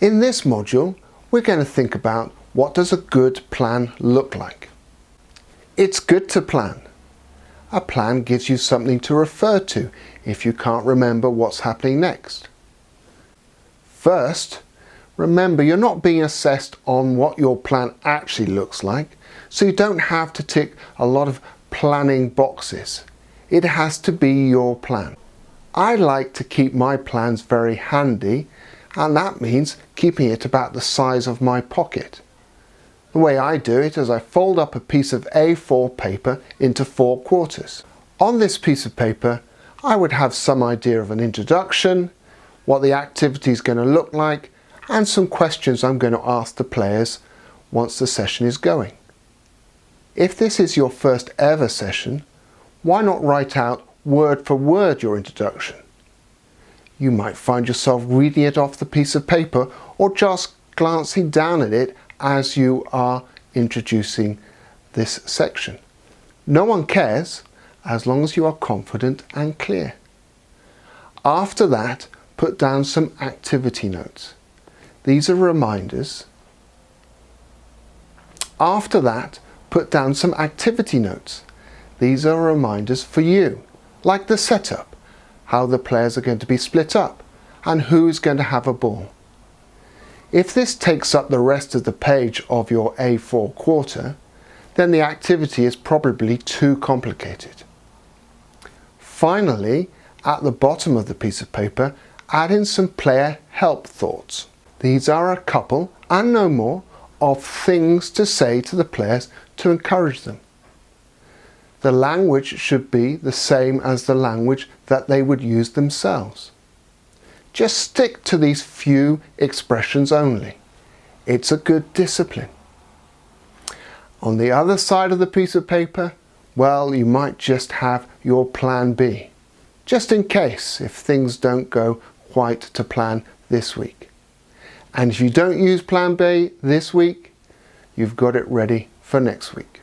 In this module, we're going to think about what does a good plan look like. It's good to plan. A plan gives you something to refer to if you can't remember what's happening next. First, remember you're not being assessed on what your plan actually looks like, so you don't have to tick a lot of planning boxes. It has to be your plan. I like to keep my plans very handy, and that means keeping it about the size of my pocket. The way I do it is I fold up a piece of A4 paper into 4 quarters. On this piece of paper, I would have some idea of an introduction, what the activity is going to look like, and some questions I'm going to ask the players once the session is going. If this is your first ever session, why not write out word for word your introduction? You might find yourself reading it off the piece of paper or just glancing down at it as you are introducing this section. No one cares as long as you are confident and clear. After that, put down some activity notes. These are reminders. After that, put down some activity notes. These are reminders for you, like the setup, how the players are going to be split up, and who's going to have a ball. If this takes up the rest of the page of your A4 quarter, then the activity is probably too complicated. Finally, at the bottom of the piece of paper, add in some player help thoughts. These are a couple, and no more, of things to say to the players to encourage them. The language should be the same as the language that they would use themselves. Just stick to these few expressions only. It's a good discipline. On the other side of the piece of paper, well, you might just have your plan B, just in case if things don't go quite to plan this week. And if you don't use plan B this week, you've got it ready for next week.